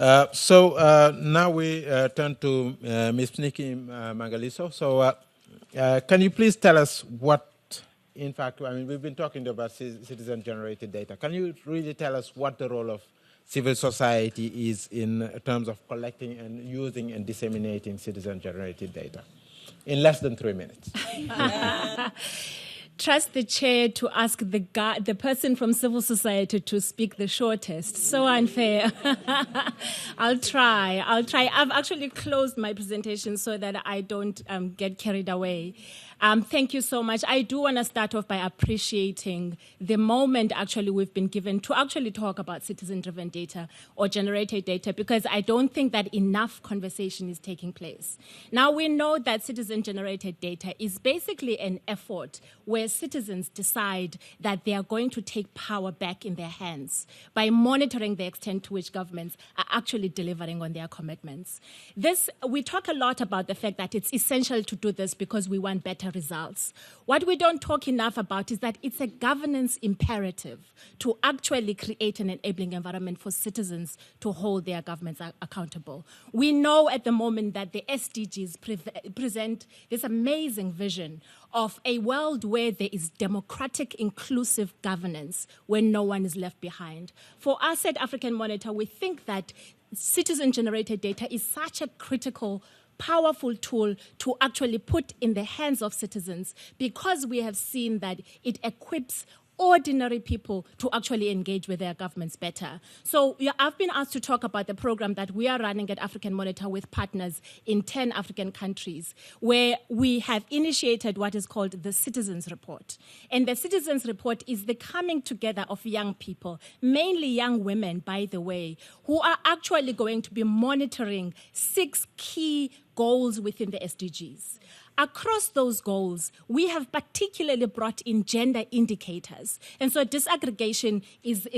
Now we turn to Ms. Mniki-Mangaliso. So can you please tell us what, in fact, I mean, we've been talking about citizen-generated data. Can you really tell us what the role of civil society is in terms of collecting and using and disseminating citizen-generated data? In less than 3 minutes. Trust the chair to ask the person from civil society to speak the shortest. So unfair. I'll try. I've actually closed my presentation so that I don't get carried away. Thank you so much. I do want to start off by appreciating the moment actually we've been given to actually talk about citizen-driven data or generated data, because I don't think that enough conversation is taking place. Now, we know that citizen-generated data is basically an effort where citizens decide that they are going to take power back in their hands by monitoring the extent to which governments are actually delivering on their commitments. We talk a lot about the fact that it's essential to do this because we want better results. What we don't talk enough about is that it's a governance imperative to actually create an enabling environment for citizens to hold their governments accountable. We know at the moment that the SDGs present this amazing vision of a world where there is democratic, inclusive governance, where no one is left behind. For us at African Monitor, we think that citizen-generated data is such a critical, powerful tool to actually put in the hands of citizens, because we have seen that it equips ordinary people to actually engage with their governments better. So I've been asked to talk about the program that we are running at African Monitor with partners in 10 African countries, where we have initiated what is called the Citizens Report. And the Citizens Report is the coming together of young people, mainly young women, by the way, who are actually going to be monitoring 6 key goals within the SDGs. Across those goals, we have particularly brought in gender indicators. And so disaggregation is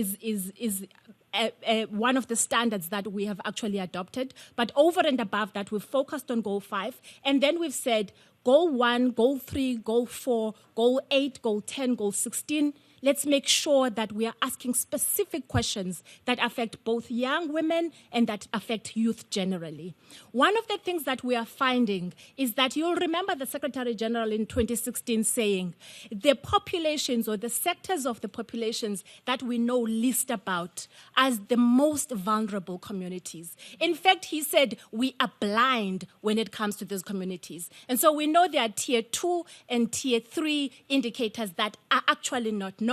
one of the standards that we have actually adopted. But over and above that, we've focused on Goal 5. And then we've said Goal 1, Goal 3, Goal 4, Goal 8, Goal 10, Goal 16. Let's make sure that we are asking specific questions that affect both young women and that affect youth generally. One of the things that we are finding is that you'll remember the Secretary General in 2016 saying the populations or the sectors of the populations that we know least about as the most vulnerable communities. In fact, he said we are blind when it comes to those communities. And so we know there are Tier 2 and Tier 3 indicators that are actually not known.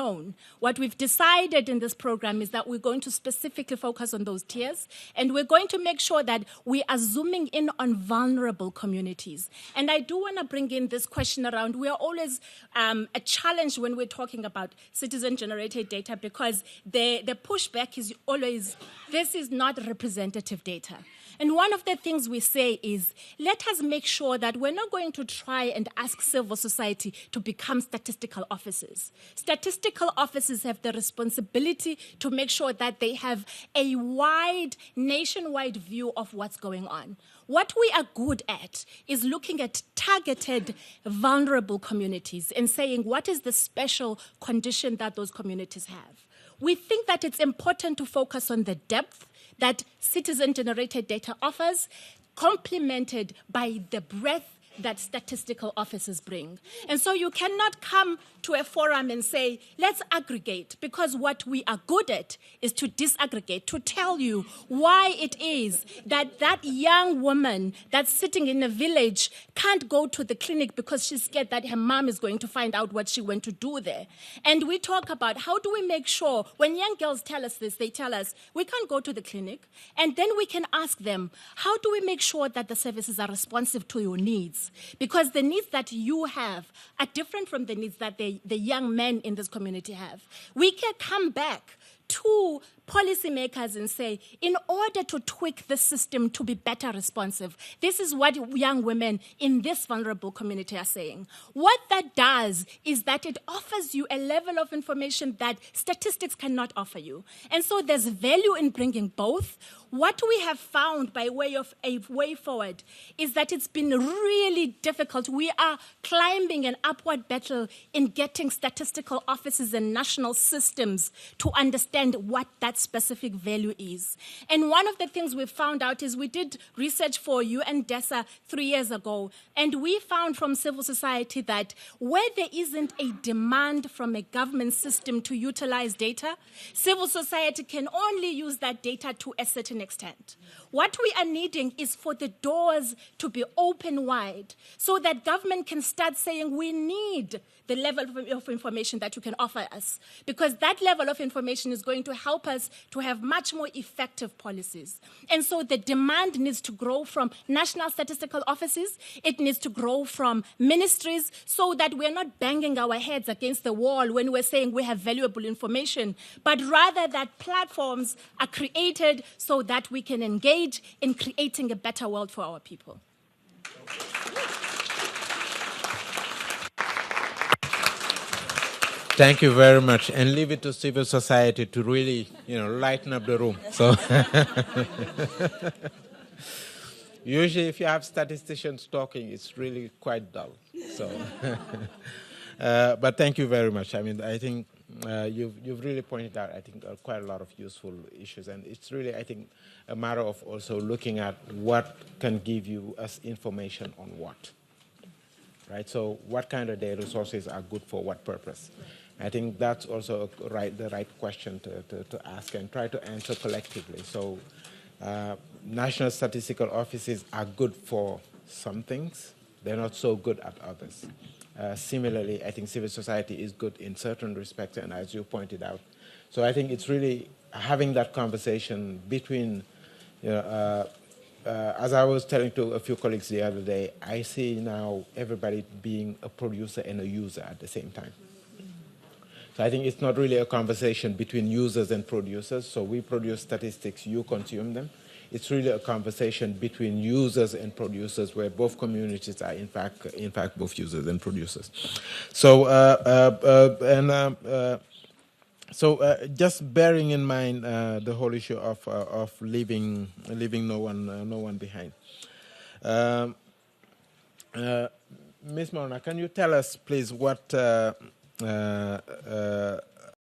What we've decided in this program is that we're going to specifically focus on those tiers, and we're going to make sure that we are zooming in on vulnerable communities. And I do want to bring in this question around, we are always a challenge when we're talking about citizen-generated data, because the pushback is always, this is not representative data. And one of the things we say is, let us make sure that we're not going to try and ask civil society to become statistical officers. Statistical officers have the responsibility to make sure that they have a wide, nationwide view of what's going on. What we are good at is looking at targeted, vulnerable communities and saying, what is the special condition that those communities have? We think that it's important to focus on the depth that citizen-generated data offers, complemented by the breadth that statistical officers bring. And so you cannot come to a forum and say, let's aggregate, because what we are good at is to disaggregate, to tell you why it is that that young woman that's sitting in a village can't go to the clinic because she's scared that her mom is going to find out what she went to do there. And we talk about how do we make sure, when young girls tell us this, they tell us, we can't go to the clinic, and then we can ask them, how do we make sure that the services are responsive to your needs? Because the needs that you have are different from the needs that the young men in this community have. We can come back to policymakers and say, in order to tweak the system to be better responsive, this is what young women in this vulnerable community are saying. What that does is that it offers you a level of information that statistics cannot offer you. And so there's value in bringing both. What we have found by way of a way forward is that it's been really difficult. We are climbing an upward battle in getting statistical offices and national systems to understand what that specific value is. And one of the things we found out is we did research for UNDESA 3 years ago, and we found from civil society that where there isn't a demand from a government system to utilize data, civil society can only use that data to a certain extent. What we are needing is for the doors to be open wide so that government can start saying we need the level of information that you can offer us, because that level of information is going to help us to have much more effective policies. And so the demand needs to grow from national statistical offices, it needs to grow from ministries, so that we're not banging our heads against the wall when we're saying we have valuable information, but rather that platforms are created so that we can engage in creating a better world for our people. Thank you very much, and leave it to civil society to really, lighten up the room. So, usually, if you have statisticians talking, it's really quite dull. So, but thank you very much. I mean, I think you've really pointed out, I think, quite a lot of useful issues, and it's really, I think, a matter of also looking at what can give you us information on what. Right. So, what kind of data sources are good for what purpose? I think that's also the right question to ask and try to answer collectively. So national statistical offices are good for some things. They're not so good at others. Similarly, I think civil society is good in certain respects, and as you pointed out. So I think it's really having that conversation between, as I was telling to a few colleagues the other day, I see now everybody being a producer and a user at the same time. So I think it's not really a conversation between users and producers. So we produce statistics, you consume them. It's really a conversation between users and producers, where both communities are in fact both users and producers. So just bearing in mind the whole issue of leaving no one behind. Ms. Mona, can you tell us, please, what